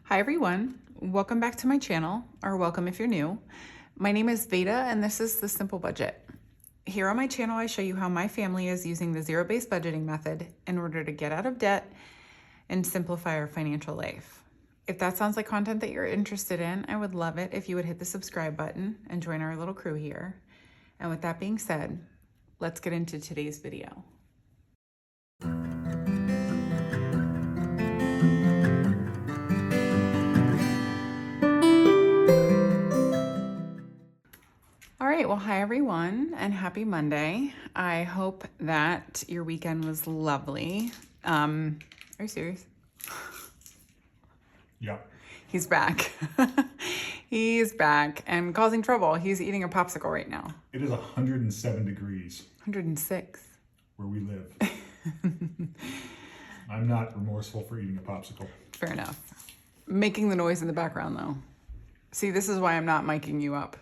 Hi everyone, welcome back to my channel, or welcome if you're new. My name is Veda and this is The Simple Budget. Here on my channel I show you how my family is using the zero-based budgeting method in order to get out of debt and simplify our financial life. If that sounds like content that you're interested in, I would love it if you would hit the subscribe button and join our little crew here. And with that being said, let's get into today's video. All right, well, hi everyone, and happy Monday. I hope that your weekend was lovely. Are you serious? Yeah. He's back. He's back and causing trouble. He's eating a popsicle right now. It is 107 degrees 106. where we live. I'm not remorseful for eating a popsicle. Fair enough. Making the noise in the background though. See, this is why I'm not miking you up.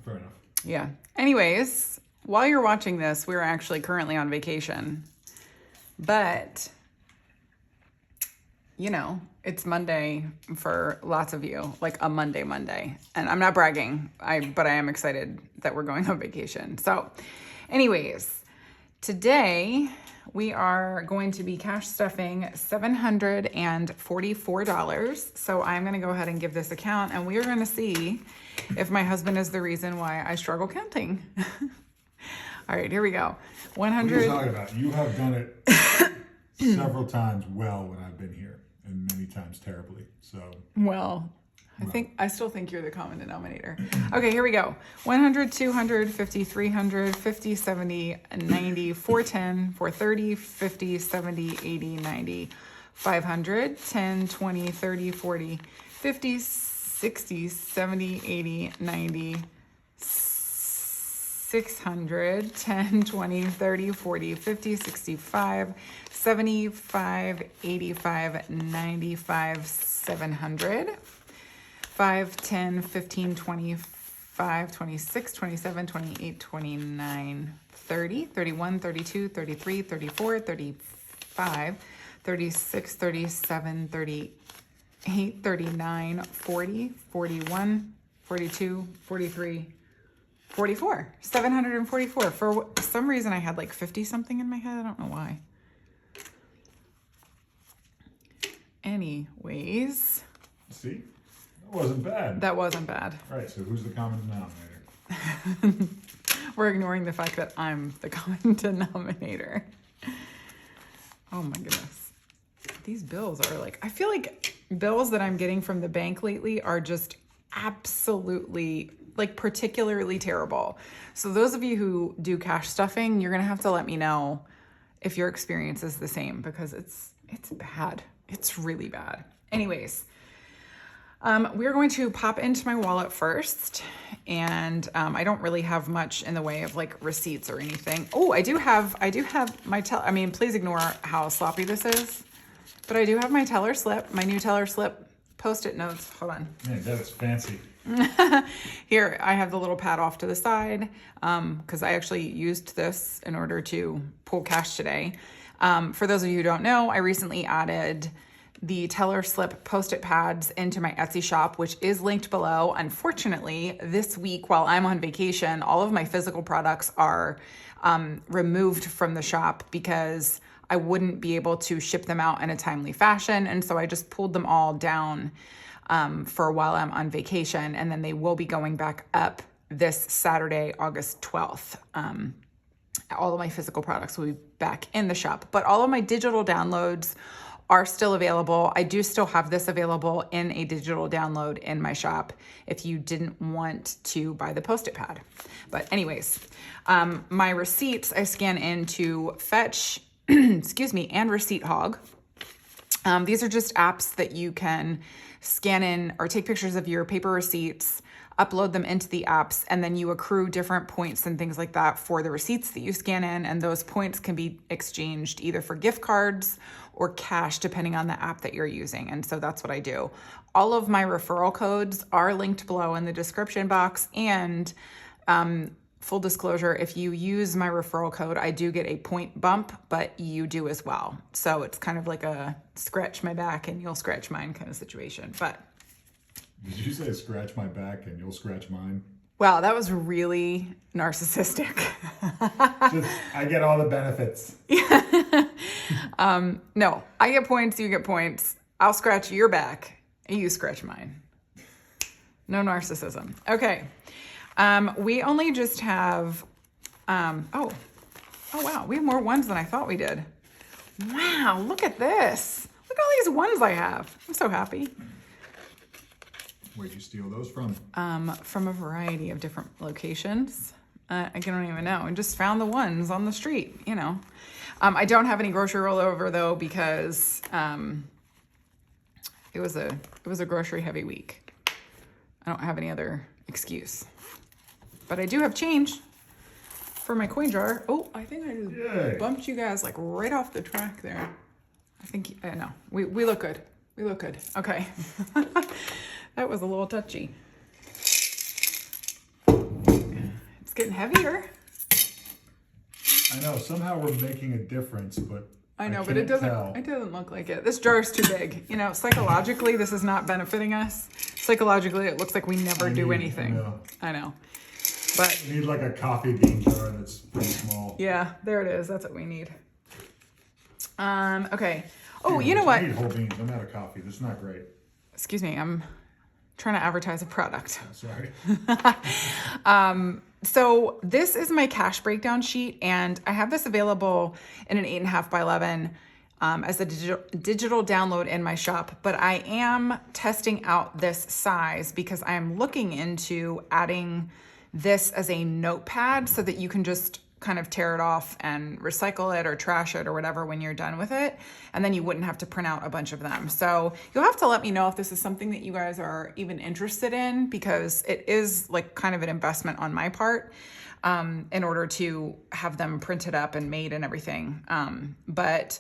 Fair enough. Yeah. Anyways, while you're watching this, we're actually currently on vacation. But, you know, it's Monday for lots of you, like a Monday. And I'm not bragging, but I am excited that we're going on vacation. So, anyways, today we are going to be cash stuffing $744. So I'm going to go ahead and give this account and we are going to see if my husband is the reason why I struggle counting. All right, here we go. 100. What are you talking about? You have done it several times well when I've been here, and many times terribly. So, Well, I still think you're the common denominator. Okay, here we go. 100, 200, 50, 300, 50, 70, 90, 410, 430, 50, 70, 80, 90, 500, 10, 20, 30, 40, 50, 60, 70, 80, 90, 600, 10, 20, 30, 40, 50, 65, 75, 85, 95, 700. 5, 10, 15, 25, 26, 27, 28, 29, 30, 31, 32, 33, 34, 35, 36, 37, 38, 39, 40, 41, 42, 43, 44. 744. For some reason I had like 50 something in my head. I don't know why. Anyways. see? That wasn't bad. That wasn't bad. All right, so who's the common denominator? We're ignoring the fact that I'm the common denominator. Oh my goodness. These bills are like, I feel like bills that I'm getting from the bank lately are just absolutely, like, particularly terrible. So those of you who do cash stuffing, you're going to have to let me know if your experience is the same, because it's bad. It's really bad. Anyways, we're going to pop into my wallet first, and I don't really have much in the way of like receipts or anything. Oh, I do have my please ignore how sloppy this is, but I do have my teller slip, my new teller slip Post-it notes. Hold on. Man, that is fancy. Here, I have the little pad off to the side because I actually used this in order to pull cash today. For those of you who don't know, I recently added the teller slip Post-it pads into my Etsy shop, which is linked below. Unfortunately, this week while I'm on vacation, all of my physical products are removed from the shop because I wouldn't be able to ship them out in a timely fashion. And so I just pulled them all down for while I'm on vacation. And then they will be going back up this Saturday, August 12th. All of my physical products will be back in the shop, but all of my digital downloads are still available. I do still have this available in a digital download in my shop if you didn't want to buy the Post-it pad. But anyways, my receipts I scan into Fetch, excuse me, and Receipt Hog. These are just apps that you can scan in or take pictures of your paper receipts, upload them into the apps, and then you accrue different points and things like that for the receipts that you scan in. And those points can be exchanged either for gift cards or cash, depending on the app that you're using. And so that's what I do. All of my referral codes are linked below in the description box. And full disclosure, if you use my referral code, I do get a point bump, but you do as well. So it's kind of like a scratch my back and you'll scratch mine kind of situation. But Did you say scratch my back and you'll scratch mine? wow, that was really narcissistic. I get all the benefits. No, I get points, you get points. I'll scratch your back and you scratch mine. No narcissism. Okay. We only just have, oh wow, we have more ones than I thought we did. Wow, look at this. Look at all these ones I have. I'm so happy. Where'd you steal those from? From a variety of different locations. I don't even know. I just found the ones on the street, you know. I don't have any grocery rollover though because it was a grocery heavy week. I don't have any other excuse. But I do have change for my coin jar. Oh, I think I just Yay. bumped you guys like right off the track there. I think, no, we look good. We look good. Okay. That was a little touchy. It's getting heavier. I know, somehow we're making a difference, but I know, but can't it doesn't tell. look like it. This jar is too big. You know, psychologically, this is not benefiting us. Psychologically, it looks like we never do anything. I know. But We need like a coffee bean jar that's pretty small. yeah, there it is. That's what we need. Okay. Oh, you know what? I need whole beans. I'm out of coffee. This is not great. Excuse me. I'm trying to advertise a product. Sorry. So this is my cash breakdown sheet, and I have this available in an 8.5 by 11 as a digital download in my shop, but I am testing out this size because I am looking into adding this as a notepad so that you can just kind of tear it off and recycle it or trash it or whatever when you're done with it. And then you wouldn't have to print out a bunch of them. So you'll have to let me know if this is something that you guys are even interested in, because it is like kind of an investment on my part in order to have them printed up and made and everything. But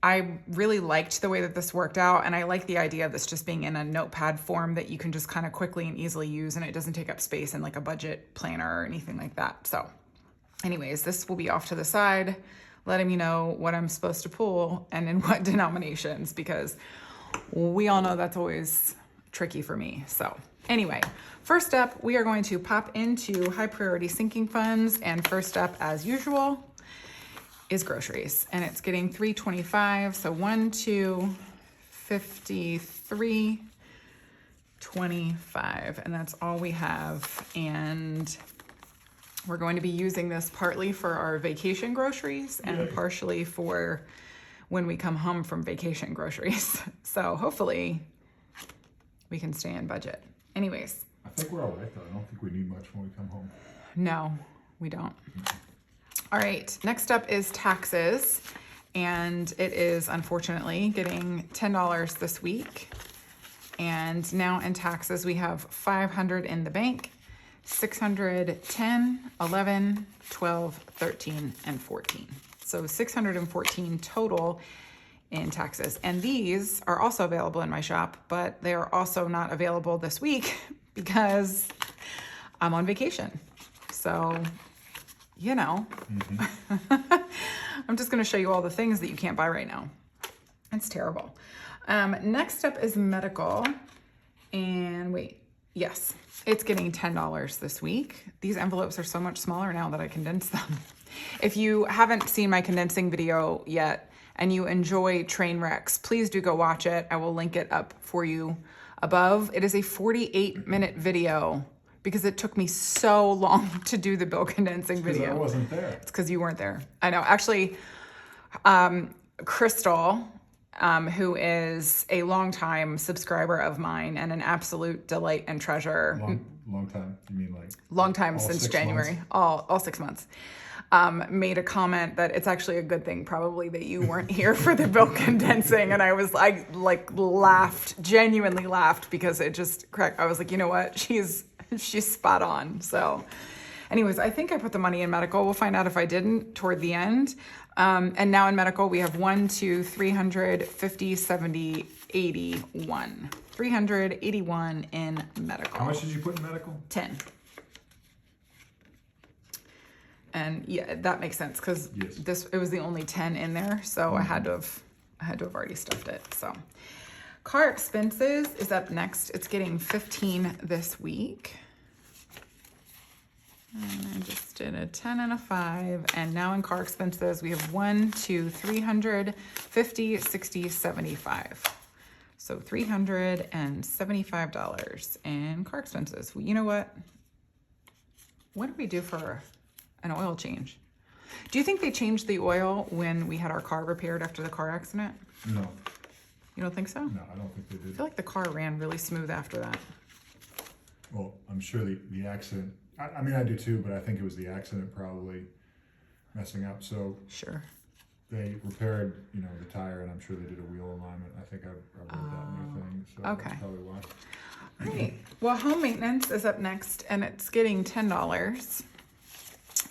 I really liked the way that this worked out, and I like the idea of this just being in a notepad form that you can just kind of quickly and easily use, and it doesn't take up space in like a budget planner or anything like that. So anyways, this will be off to the side, letting me know what I'm supposed to pull and in what denominations, because we all know that's always tricky for me. So anyway, first up, we are going to pop into high priority sinking funds, and first up, as usual, is groceries, and it's getting $3.25. So 1, 2, 53, 25, and that's all we have. And we're going to be using this partly for our vacation groceries and partially for when we come home from vacation groceries. So hopefully we can stay in budget. Anyways, I think we're all right though. I don't think we need much when we come home. no, we don't. All right, next up is taxes, and it is unfortunately getting $10 this week. And now in taxes, we have 500 in the bank, 600, 10, 11, 12, 13, and 14. So 614 total in taxes. And these are also available in my shop, but they are also not available this week because I'm on vacation. So, you know, I'm just going to show you all the things that you can't buy right now. It's terrible. Next up is medical. And wait, yes, it's getting $10 this week. These envelopes are so much smaller now that I condensed them. If you haven't seen my condensing video yet and you enjoy train wrecks, please do go watch it. I will link it up for you above. It is a 48-minute video because it took me so long to do the bill condensing Because video. I wasn't there. It's because you weren't there. I know. Actually, Crystal, who is a longtime subscriber of mine and an absolute delight and treasure, Long time. You mean like long time all since 6 January, months? all 6 months, made a comment that it's actually a good thing probably that you weren't here for the bill condensing. And I laughed, genuinely laughed, because it just cracked. I was like, you know what? She's spot on. So anyways, I think I put the money in medical. We'll find out if I didn't toward the end. And now in medical, we have 1, 2, 350, 70, 81. 381 in medical. How much did you put in medical? 10. And yeah, that makes sense because Yes. it was the only 10 in there, so I had to have already stuffed it. So car expenses is up next. It's getting 15 this week. And I just did a 10 and a 5, and now in car expenses we have 1, 2, 300, 50, 60, 75. So $375 in car expenses. Well, you know what? What did we do for an oil change? Do you think they changed the oil when we had our car repaired after the car accident? No, You don't think so? no, I don't think they I did. feel like the car ran really smooth after that. Well, I'm sure the accident, I mean, I do too, but I think it was the accident probably messing up. So Sure. they repaired, the tire, and I'm sure they did a wheel alignment. I think I wrote that in their thing, so okay. that's probably why. All right. Well, home maintenance is up next, and it's getting $10.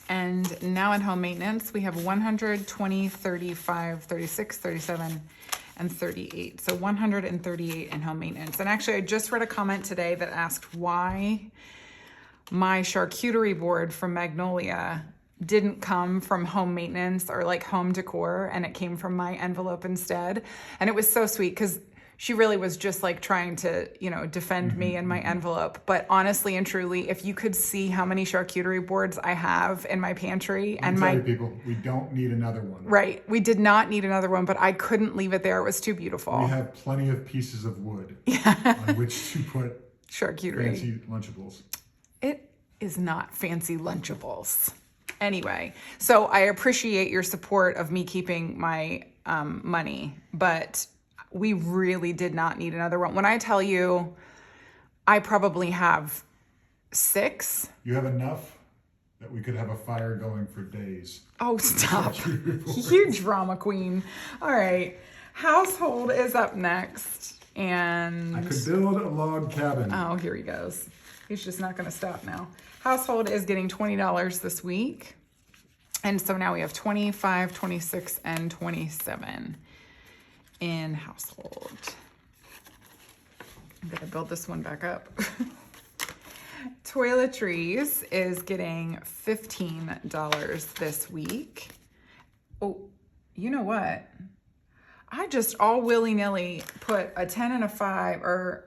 And now in home maintenance, we have 100, 20, 35, 36, 37, and 38. So 138 in home maintenance. And actually, I just read a comment today that asked why my charcuterie board from Magnolia didn't come from home maintenance or like home decor, and it came from my envelope instead. And it was so sweet because she really was just like trying to, defend me and my envelope. But honestly and truly, if you could see how many charcuterie boards I have in my pantry and Tell you people, we don't need another one. right, we did not need another one, but I couldn't leave it there. It was too beautiful. We have plenty of pieces of wood on which to put Charcuterie. fancy Lunchables. It is not fancy Lunchables. Anyway, so I appreciate your support of me keeping my money, but we really did not need another one. When I tell you, I probably have 6. You have enough that we could have a fire going for days. Oh, stop. You drama queen. All right. Household is up next. And I could build a log cabin. oh, here he goes. He's just not going to stop now. Household is getting $20 this week. And so now we have 25, 26, and 27 in household. I'm going to build this one back up. Toiletries is getting $15 this week. Oh, you know what? I just all willy-nilly put a 10 and a 5 or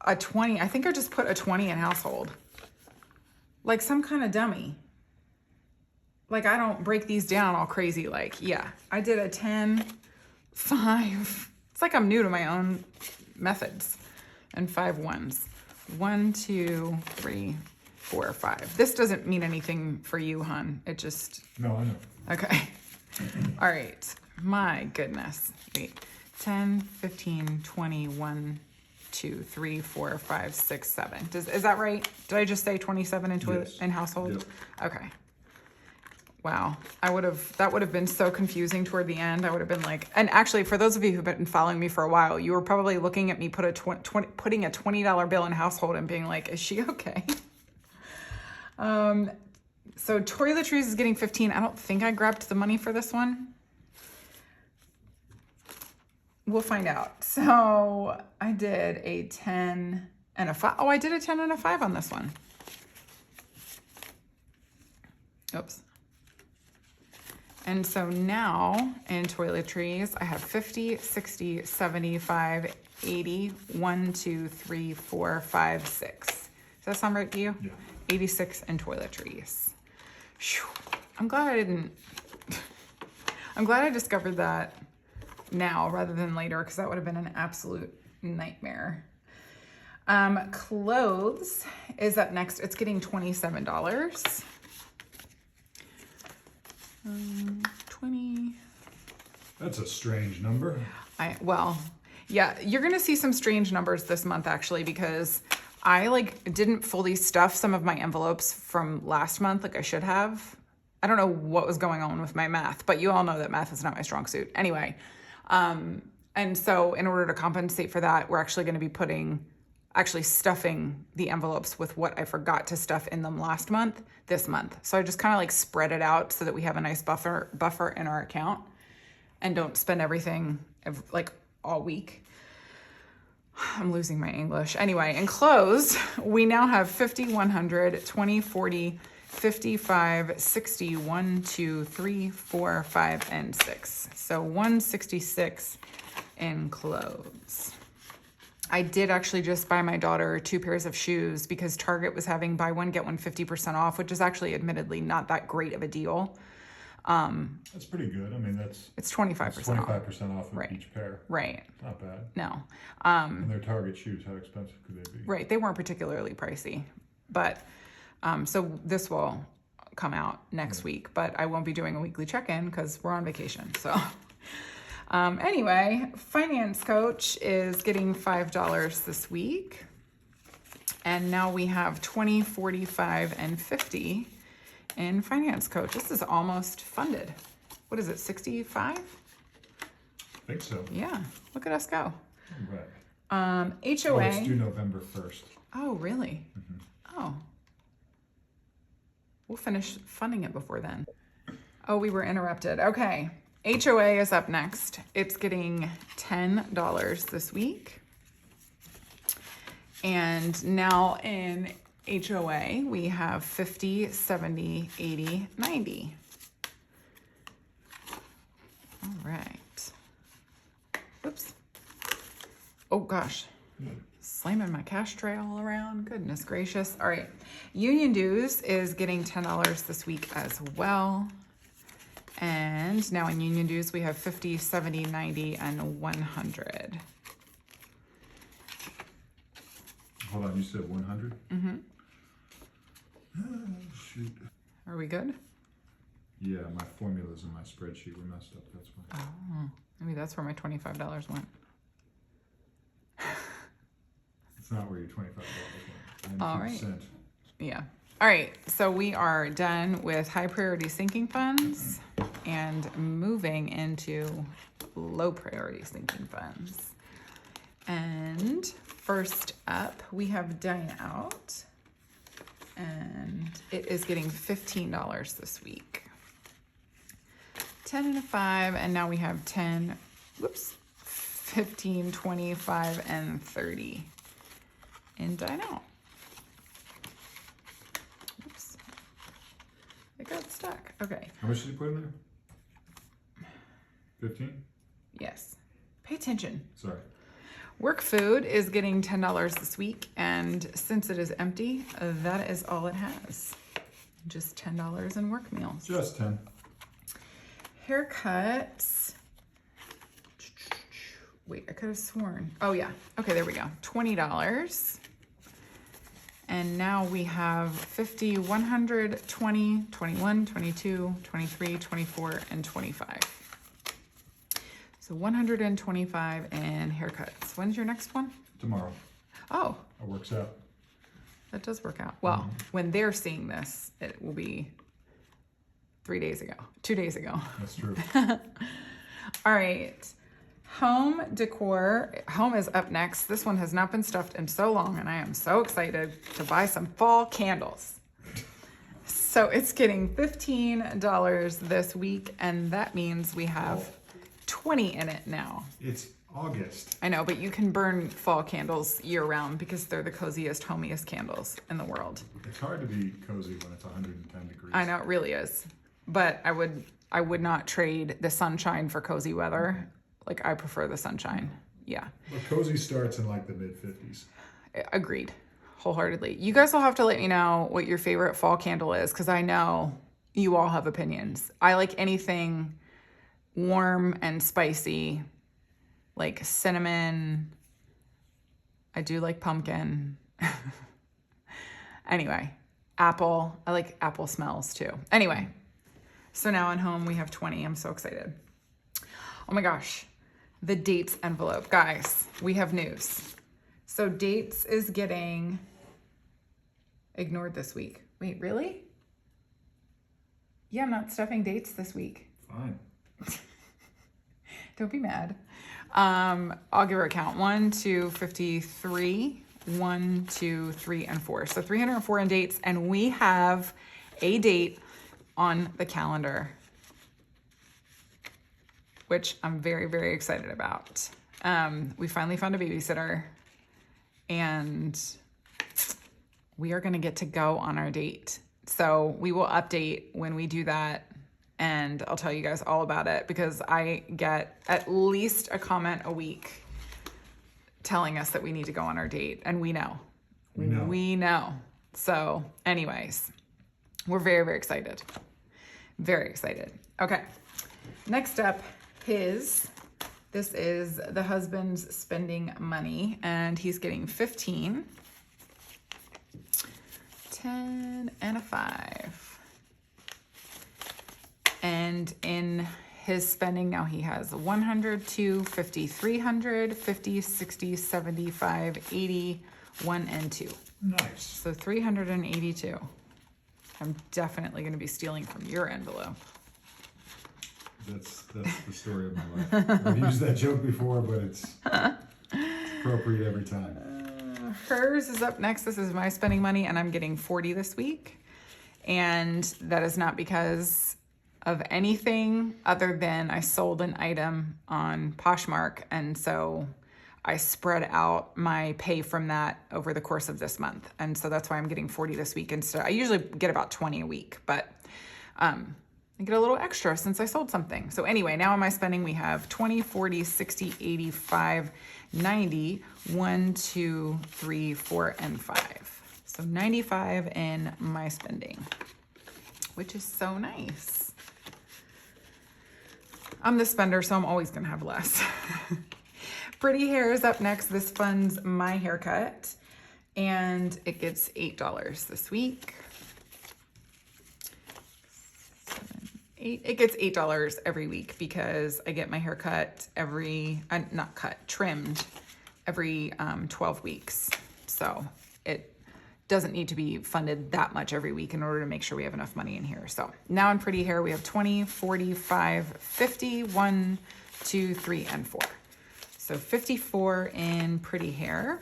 a 20. I think I just put a 20 in household. Like some kind of dummy. Like I don't break these down all crazy. Like, yeah, I did a 10, 5. It's like I'm new to my own methods. And 5 ones. 1, 2, 3, 4, 5. This doesn't mean anything for you, hon. It just, No, I know. okay. All right. My goodness. Wait. 10, 15, 20, 1, 2, 3, 4, 5, 6, 7. Is that right? Did I just say 27 in toilet Yes. in household? Yep. Okay. Wow. That would have been so confusing toward the end. I would have been like, and actually for those of you who've been following me for a while, you were probably looking at me putting a $20 bill in household and being like, is she okay? So toiletries is getting 15. I don't think I grabbed the money for this one. We'll find out. So I did a 10 and a 5. Oh, I did a 10 and a 5 on this one. Oops. And so now in toiletries, I have 50, 60, 75, 80, 1, 2, 3, 4, 5, 6. Does that sound right to you? Yeah. 86 in toiletries. Phew. I'm glad I discovered that now rather than later, because that would have been an absolute nightmare. Clothes is up next. It's getting $27. 20. That's a strange number. Yeah, you're gonna see some strange numbers this month actually, because I didn't fully stuff some of my envelopes from last month like I should have. I don't know what was going on with my math, but you all know that math is not my strong suit. Anyway, and so in order to compensate for that, we're actually gonna be stuffing the envelopes with what I forgot to stuff in them last month, this month. So I just kind of spread it out so that we have a nice buffer in our account and don't spend everything all week. I'm losing my English. Anyway, in clothes, we now have 50, 100, 20, 40, 55, 60, 1, 2, 3, 4, 5, and 6. So 166 in clothes. I did actually just buy my daughter 2 pairs of shoes because Target was having buy one, get one 50% off, which is actually admittedly not that great of a deal. That's pretty good. I mean, It's 25% off. 25% off of Right. each pair. Right. Not bad. No. And they're Target shoes. How expensive could they be? Right. They weren't particularly pricey. But so this will come out next week, but I won't be doing a weekly check-in because we're on vacation. So anyway, Finance Coach is getting $5 this week. And now we have 20, 45, and 50 in Finance Coach. This is almost funded. What is it, 65? I think so. Yeah, look at us go. Right. HOA. Oh, it's due November 1st. Oh, really? Oh. We'll finish funding it before then. Oh, we were interrupted. Okay. HOA is up next. It's getting $10 this week. And now in HOA, we have 50, 70, 80, 90. All right. Oops. Oh, gosh. Slamming my cash tray all around. Goodness gracious. All right. Union Dues is getting $10 this week as well. And now in Union Dues, we have 50, 70, 90, and 100. Hold on, you said 100? Mm-hmm. Oh, shoot. Are we good? Yeah, my formulas in my spreadsheet were messed up. That's why. Oh, maybe that's where my $25 went. It's not where your $25 went. All right. 92%. Yeah. All right. So we are done with high priority sinking funds and moving into low priority sinking funds. And first up, we have Dine Out. And it is getting $15 this week. 10 and a 5, and now we have 10, 15, 25, and 30 in Dine Out. Oops. It got stuck. Okay. How much did you put in there? 15? Yes. Pay attention. Sorry. Work Food is getting $10 this week, and since it is empty, that is all it has. Just $10 in work meals. Just 10. Haircuts. Wait, I could have sworn. Oh, yeah. Okay, there we go. $20. And now we have 50, 100, 20, 21, 22, 23, 24, and 25. So 125 in haircuts. When's your next one? Tomorrow. Oh, It works out. that does work out. Well, when they're seeing this, it will be 2 days ago. That's true. All right. Home decor. Home is up next. This one has not been stuffed in so long, and I am so excited to buy some fall candles. So it's getting $15 this week, and that means we have 20 in it now. It's August. I know, but you can burn fall candles year round because they're the coziest, homiest candles in the world. It's hard to be cozy when it's 110 degrees. I know, it really is. But I would not trade the sunshine for cozy weather. Like, I prefer the sunshine. Yeah. But cozy starts in like the mid-50s. Agreed. Wholeheartedly. You guys will have to let me know what your favorite fall candle is, because I know you all have opinions. I like anything warm and spicy, like cinnamon. I do like pumpkin. Anyway, apple. I like apple smells too. Anyway, so now in home we have 20. I'm so excited. Oh my gosh. The dates envelope. Guys, we have news. So dates is getting ignored this week. Wait, really? Yeah, I'm not stuffing dates this week. Fine. Don't be mad. I'll give her a count. 1, 2, 53, 1, 2, 3, and 4. So 304 in dates, and we have a date on the calendar, which I'm very, very excited about. We finally found a babysitter, and we are gonna get to go on our date So we will update when we do that, and I'll tell you guys all about it because I get at least a comment a week telling us that we need to go on our date, and we know. We know. So anyways, we're very, very excited. Very excited. Okay. Next up, this is the husband's spending money, and he's getting 15, 10, and a 5. And in his spending now, he has 100, 2, 50, 300, 50, 60, 75, 80, 1, and 2. Nice. So 382. I'm definitely going to be stealing from your envelope. That's the story of my life. I've used that joke before, but it's appropriate every time. Hers is up next. This is my spending money, and I'm getting 40 this week. And that is not because of anything other than I sold an item on Poshmark, and so I spread out my pay from that over the course of this month. And so that's why I'm getting 40 this week instead. I usually get about 20 a week, but I get a little extra since I sold something. So anyway, now in my spending, we have 20, 40, 60, 85, 90, 1, 2, 3, 4, and 5. So 95 in my spending, which is so nice. I'm the spender, so I'm always gonna have less. Pretty Hair is up next. This funds my haircut, and it gets $8 this week. 7, 8. It gets $8 every week because I get my hair cut trimmed every 12 weeks. So it doesn't need to be funded that much every week in order to make sure we have enough money in here. So now in Pretty Hair, we have 20, 45, 50, 1, 2, 3, and 4. So 54 in Pretty Hair.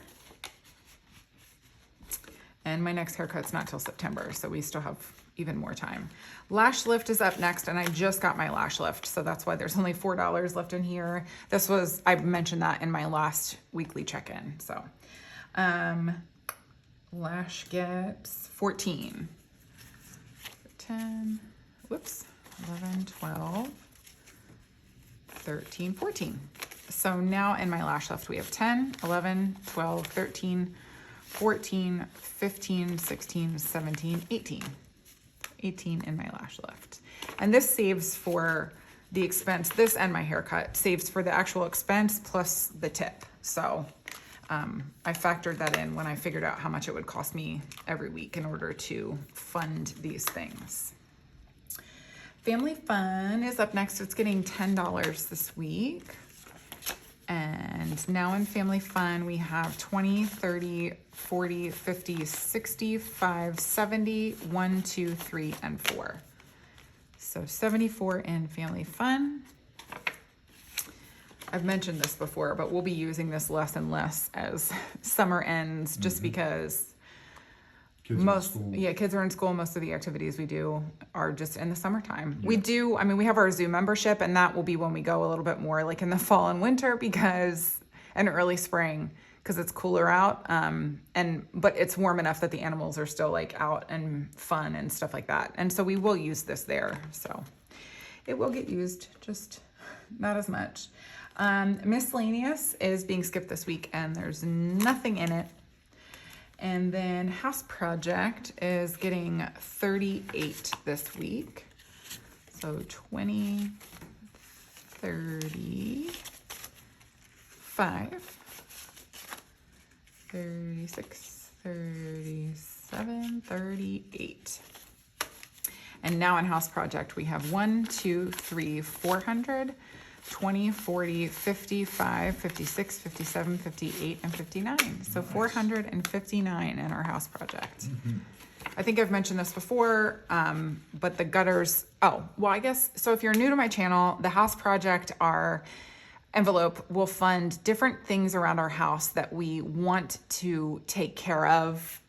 And my next haircut's not till September, so we still have even more time. Lash Lift is up next, and I just got my lash lift, so that's why there's only $4 left in here. I mentioned that in my last weekly check-in. So Lash gets 14. 10, 11, 12, 13, 14. So now in my lash lift, we have 10, 11, 12, 13, 14, 15, 16, 17, 18. 18 in my lash lift. And this saves for the expense, this and my haircut saves for the actual expense plus the tip. So I factored that in when I figured out how much it would cost me every week in order to fund these things. Family Fun is up next. It's getting $10 this week. And now in Family Fun, we have 20, 30, 40, 50, 65, 70, 1, 2, 3, and 4. So 74 in Family Fun. I've mentioned this before, but we'll be using this less and less as summer ends, just because kids are in school. Most of the activities we do are just in the summertime. Yeah. We have our zoo membership, and that will be when we go a little bit more like in the fall and winter and early spring, because it's cooler out. But it's warm enough that the animals are still like out and fun and stuff like that. And so we will use this there. So it will get used, just not as much. Miscellaneous is being skipped this week, and there's nothing in it. And then House Project is getting 38 this week. So 20, 35, 36, 37, 38. And now in House Project, we have 1, 2, 3, 400, 20, 40, 55, 56, 57, 58, and 59. So nice. 459 in our house project. Mm-hmm. I think I've mentioned this before, but the gutters, I guess, so if you're new to my channel, the house project, our envelope will fund different things around our house that we want to take care of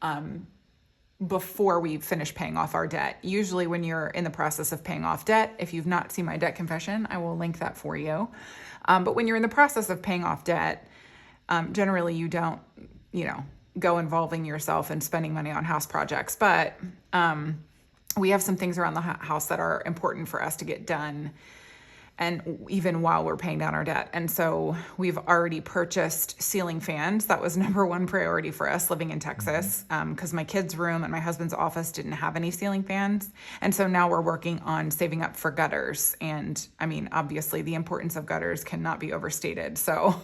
before we finish paying off our debt. Usually when you're in the process of paying off debt, if you've not seen my debt confession, I will link that for you. But when you're in the process of paying off debt, generally you don't, go involving yourself in spending money on house projects. But we have some things around the house that are important for us to get done, and even while we're paying down our debt. And so we've already purchased ceiling fans. That was number one priority for us living in Texas, because my kids' room and my husband's office didn't have any ceiling fans. And so now we're working on saving up for gutters. And I mean, obviously the importance of gutters cannot be overstated. So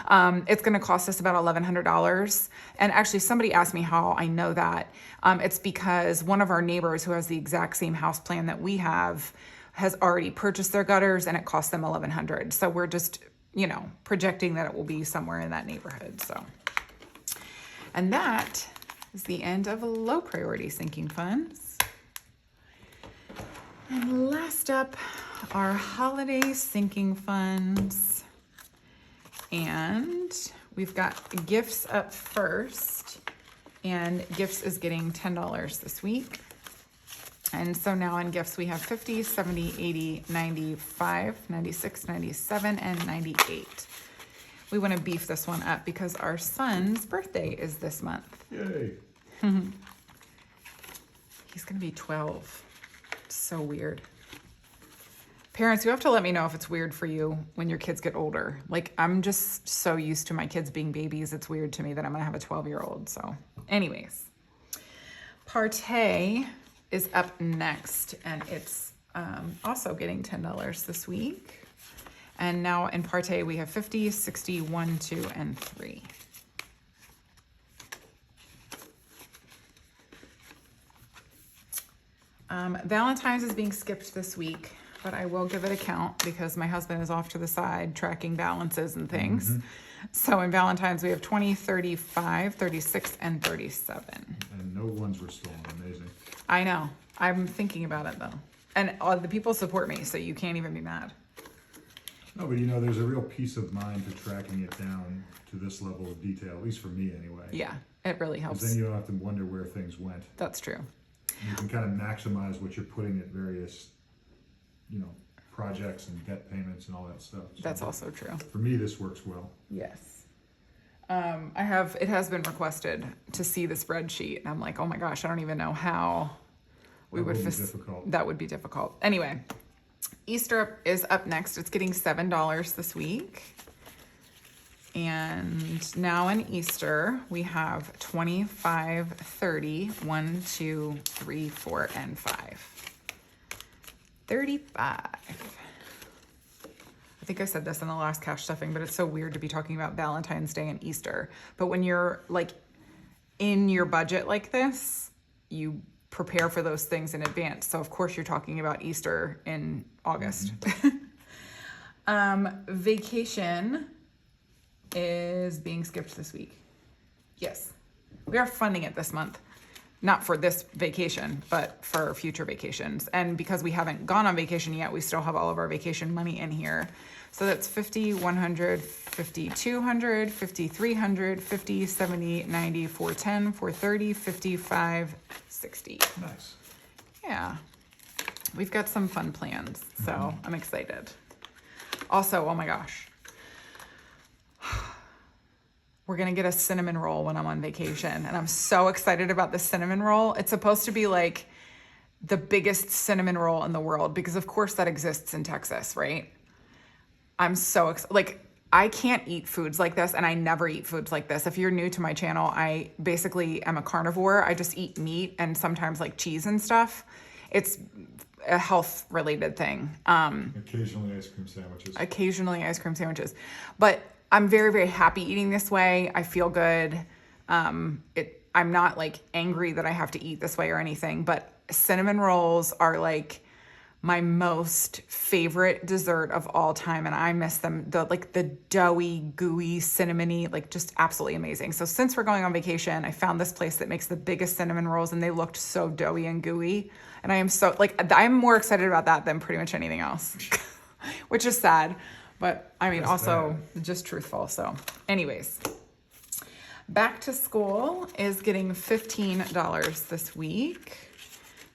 it's going to cost us about $1,100. And actually somebody asked me how I know that. It's because one of our neighbors who has the exact same house plan that we have has already purchased their gutters, and it cost them $1,100. So we're just, projecting that it will be somewhere in that neighborhood. So, and that is the end of low priority sinking funds. And last up are holiday sinking funds. And we've got gifts up first, and gifts is getting $10 this week. And so now in gifts, we have 50, 70, 80, 95, 96, 97, and 98. We want to beef this one up because our son's birthday is this month. Yay. He's going to be 12. It's so weird. Parents, you have to let me know if it's weird for you when your kids get older. Like, I'm just so used to my kids being babies. It's weird to me that I'm going to have a 12-year-old. So anyways, Partay is up next, and it's also getting $10 this week. And now in Partay, we have 50, 60, 1, 2, and 3. Valentine's is being skipped this week, but I will give it a count because my husband is off to the side tracking balances and things. So in Valentine's, we have 20, 35, 36, and 37. And no ones were stolen. Amazing. I know. I'm thinking about it though. And all the people support me, so you can't even be mad. No, but there's a real peace of mind to tracking it down to this level of detail, at least for me anyway. Yeah, it really Because helps. then you don't have to wonder where things went. That's true. You can kind of maximize what you're putting at various, projects and debt payments and all that stuff. So That's also true. for me, this works well. Yes. It has been requested to see the spreadsheet, and I'm like, oh my gosh, I don't even know how we would. That would be difficult. That would be difficult. Anyway, Easter is up next. It's getting $7 this week. And now in Easter, we have 25, 30, 1, 2, 3, 4, and 5. 35. I think I said this in the last cash stuffing, but it's so weird to be talking about Valentine's Day and Easter. But when you're like in your budget like this, you prepare for those things in advance. So of course you're talking about Easter in August. Vacation is being skipped this week. Yes, we are funding it this month. Not for this vacation, but for future vacations. And because we haven't gone on vacation yet, we still have all of our vacation money in here. So that's 50, 100, 50, 200, 50, 300, 50, 70, 90, 410, 430, 55, 60. Nice. Yeah. We've got some fun plans, so I'm excited. Also, oh my gosh. We're going to get a cinnamon roll when I'm on vacation. And I'm so excited about the cinnamon roll. It's supposed to be like the biggest cinnamon roll in the world because of course that exists in Texas, right? I'm so excited. I can't eat foods like this, and I never eat foods like this. If you're new to my channel, I basically am a carnivore. I just eat meat and sometimes like cheese and stuff. It's a health related thing. Occasionally ice cream sandwiches. But I'm very, very happy eating this way. I feel good. I'm not like angry that I have to eat this way or anything, but cinnamon rolls are like my most favorite dessert of all time. And I miss them. The doughy, gooey, cinnamony, just absolutely amazing. So since we're going on vacation, I found this place that makes the biggest cinnamon rolls and they looked so doughy and gooey. And I am so I'm more excited about that than pretty much anything else, which is sad. But I mean, also just truthful. So anyways, back to school is getting $15 this week.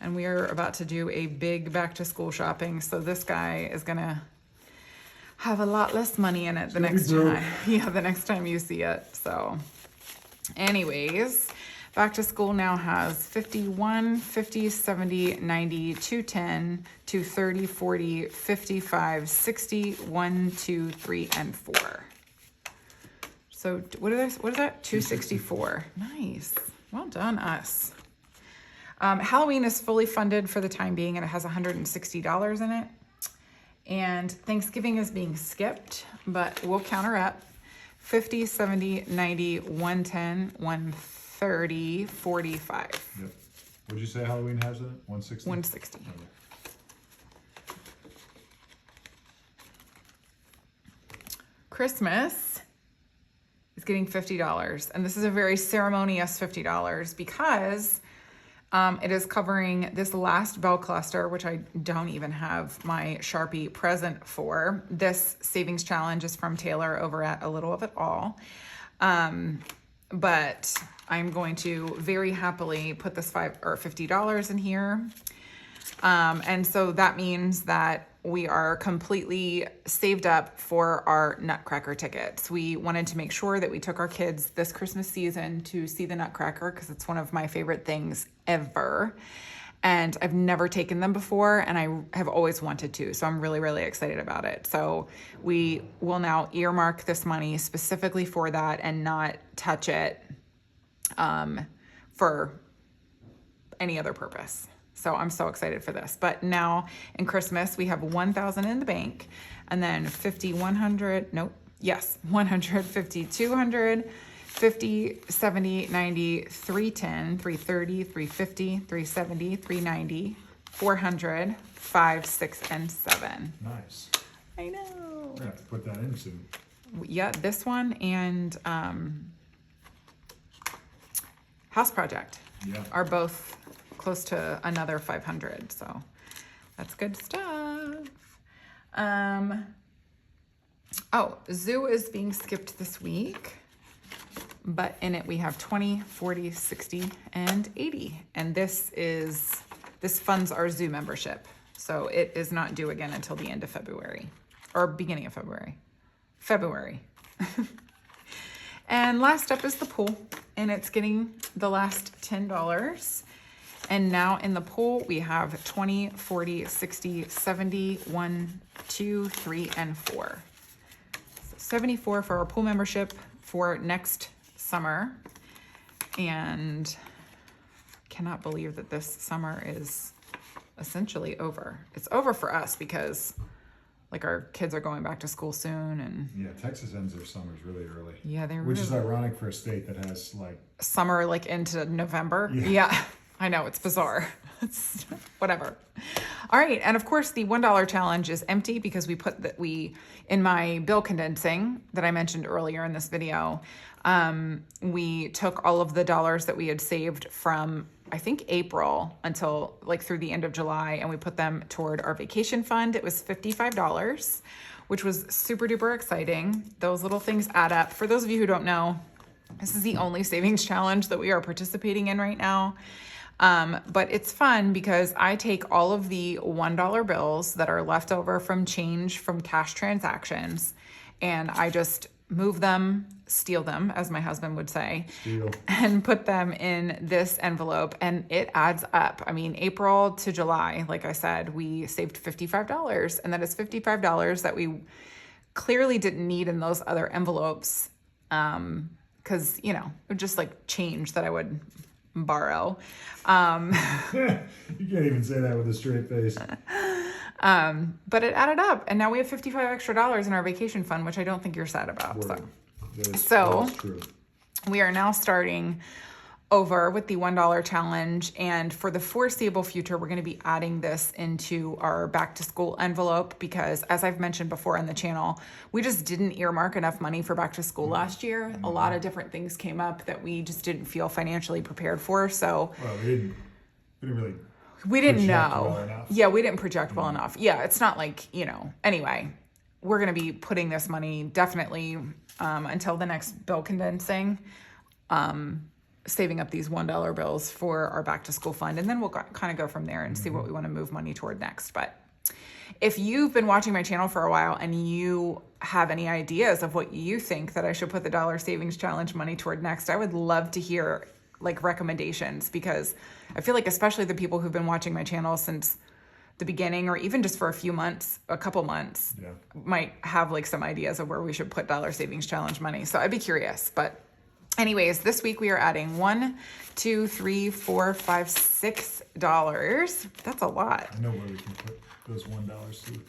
And we are about to do a big back to school shopping. So this guy is going to have a lot less money in it the next time. Yeah, the next time you see it. So anyways, Back to School now has 51, 50, 70, 90, 210, 230, 40, 55, 60, 1, 2, 3, and 4. So what is that? 264. Nice. Well done, us. Halloween is fully funded for the time being, and it has $160 in it. And Thanksgiving is being skipped, but we'll counter up. 50, 70, 90, 110, 130, 45. Yep. What'd you say Halloween has in it? 160? 160. Okay. Christmas is getting $50. And this is a very ceremonious $50 because it is covering this last bell cluster, which I don't even have my Sharpie present for. This savings challenge is from Taylor over at A Little of It All. But I'm going to very happily put this $50 in here. And so that means that we are completely saved up for our Nutcracker tickets. We wanted to make sure that we took our kids this Christmas season to see the Nutcracker because it's one of my favorite things ever. And I've never taken them before, and I have always wanted to. So I'm really, really excited about it. So we will now earmark this money specifically for that and not touch it for any other purpose. So I'm so excited for this. But now in Christmas, we have 1,000 in the bank, and then 50, 100, nope, yes, 100, 50, 200, 50, 70, 90, 310, 330, 350, 370, 390, 400, 5, 6, and 7. Nice. I know. We're gonna have to put that in soon. Yeah, this one and House Project Yeah. are both close to another 500, so that's good stuff. Oh, Zoo is being skipped this week, but in it we have 20, 40, 60, and 80, and this funds our Zoo membership, so it is not due again until the end of February, or beginning of February. And last up is the pool, and it's getting the last $10. And now in the pool, we have 20, 40, 60, 70, 1, 2, 3, and 4. So 74 for our pool membership for next summer. And cannot believe that this summer is essentially over. It's over for us because like our kids are going back to school soon, and Yeah, Texas ends their summers really early. yeah, they're Which really is ironic for a state that has like summer like into November. Yeah. I know, it's bizarre. It's whatever. All right, and of course the $1 challenge is empty because we put that in my bill condensing that I mentioned earlier in this video. We took all of the dollars that we had saved from I think April until like through the end of July, and we put them toward our vacation fund. It was $55, which was super duper exciting. Those little things add up. For those of you who don't know, this is the only savings challenge that we are participating in right now. But it's fun because I take all of the $1 bills that are left over from change from cash transactions, and I just move them, steal them, as my husband would say, and put them in this envelope, and it adds up. I mean, April to July, like I said, we saved $55, and that is $55 that we clearly didn't need in those other envelopes, because, you know, it would just like change that I would borrow. You can't even say that with a straight face. But it added up, and now we have $55 extra in our vacation fund, which I don't think you're sad about. So true. We are now starting over with the $1 challenge, and for the foreseeable future, we're going to be adding this into our back to school envelope because, as I've mentioned before on the channel, we just didn't earmark enough money for back to school last year. A lot of different things came up that we just didn't feel financially prepared for. So Well, we didn't really. we didn't project know. well enough. Yeah, we didn't project well enough. Yeah, it's not like, you know, anyway, we're going to be putting this money definitely until the next bill condensing, saving up these $1 bills for our back to school fund. And then we'll kind of go from there and see what we want to move money toward next. But if you've been watching my channel for a while and you have any ideas of what you think that I should put the dollar savings challenge money toward next, I would love to hear like recommendations, because I feel like especially the people who've been watching my channel since the beginning, or even just for a couple months, Yeah. might have like some ideas of where we should put Dollar Savings Challenge money. So I'd be curious. But anyways, this week we are adding $1, 2, 3, 4, 5, $6. That's a lot. I know where we can put those $1 to.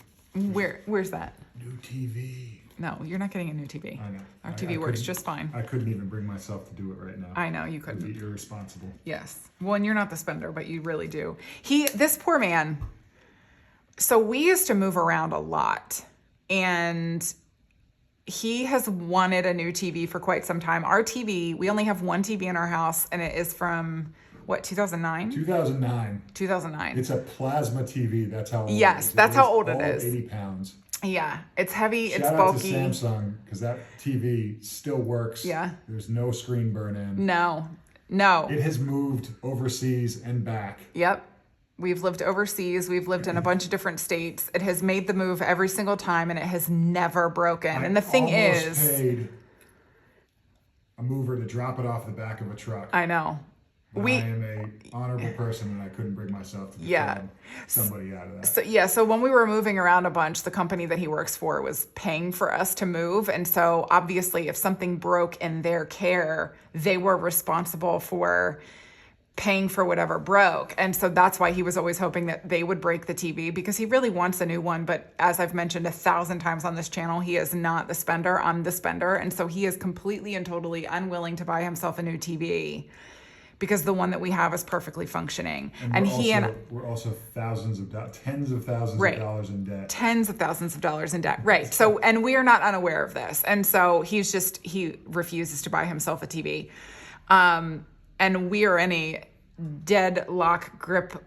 Where's that? New TV. No, you're not getting a new TV. I know. Our I TV works couldn't- just fine. I couldn't even bring myself to do it right now. I know you It'd couldn't. be irresponsible. Yes. Well, and you're not the spender, but you really do. This poor man. So we used to move around a lot, and he has wanted a new TV for quite some time. Our TV, we only have one TV in our house, and it is from what, 2009? 2009. 2009. It's a plasma TV. That's how old Yes, it is. that's how weighs old it all is. 80 pounds. Yeah, it's heavy, it's Shout out bulky. to Samsung, because that TV still works. Yeah. There's no screen burn in. No. It has moved overseas and back. Yep. We've lived overseas. We've lived in a bunch of different states. It has made the move every single time, and it has never broken. And the thing I almost is, paid a mover to drop it off the back of a truck. I know. But I am a honorable person, and I couldn't bring myself to defraud somebody out of that. So when we were moving around a bunch, the company that he works for was paying for us to move. And so obviously if something broke in their care, they were responsible for paying for whatever broke. And so that's why he was always hoping that they would break the TV, because he really wants a new one. But as I've mentioned 1,000 times on this channel, he is not the spender. I'm the spender. And so he is completely and totally unwilling to buy himself a new TV, because the one that we have is perfectly functioning. We're also tens of thousands of dollars in debt. Tens of thousands of dollars in debt. Right. So, and we are not unaware of this. And so he refuses to buy himself a TV. And we are in a deadlock grip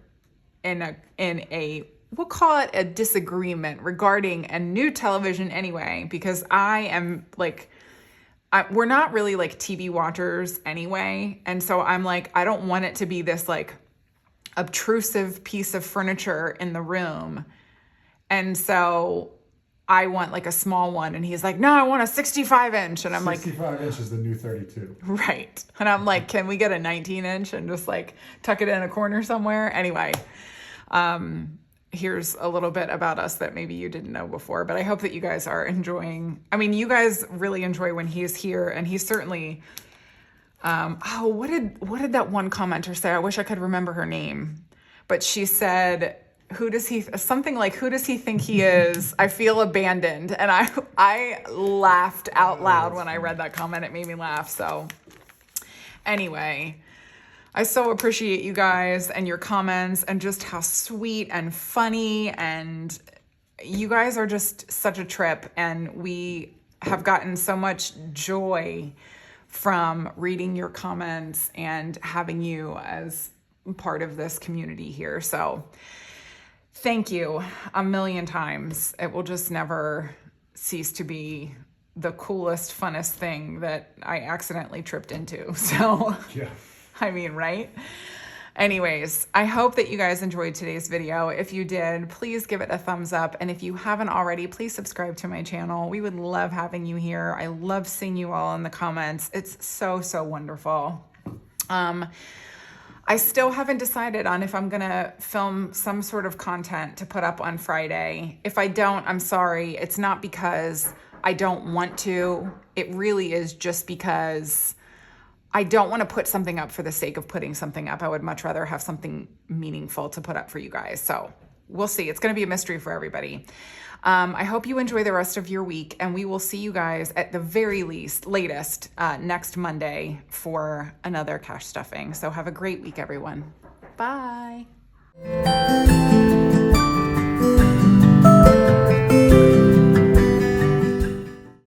in a we'll call it a disagreement regarding a new television anyway, because I am like, we're not really like TV watchers anyway. And so I'm like, I don't want it to be this like obtrusive piece of furniture in the room. And so I want like a small one. And he's like, no, I want a 65-inch. And I'm 65 inch is the new 32. right. And I'm like, can we get a 19-inch and just like tuck it in a corner somewhere? Anyway, here's a little bit about us that maybe you didn't know before, but I hope that you guys are enjoying. I mean, you guys really enjoy when he's here, and he's certainly, what did that one commenter say? I wish I could remember her name, but she said, who does he think he is? I feel abandoned. And I laughed out loud when I read that comment. It made me laugh. So anyway, I so appreciate you guys and your comments, and just how sweet and funny, and you guys are just such a trip, and we have gotten so much joy from reading your comments and having you as part of this community here. So thank you a million times. It will just never cease to be the coolest, funnest thing that I accidentally tripped into. So Yeah. I mean, right? Anyways, I hope that you guys enjoyed today's video. If you did, please give it a thumbs up. And if you haven't already, please subscribe to my channel. We would love having you here. I love seeing you all in the comments. It's so, so wonderful. I still haven't decided on if I'm gonna film some sort of content to put up on Friday. If I don't, I'm sorry. It's not because I don't want to. It really is just because I don't want to put something up for the sake of putting something up. I would much rather have something meaningful to put up for you guys. So we'll see. It's going to be a mystery for everybody. I hope you enjoy the rest of your week, and we will see you guys at the very latest next Monday for another cash stuffing. So have a great week, everyone. Bye.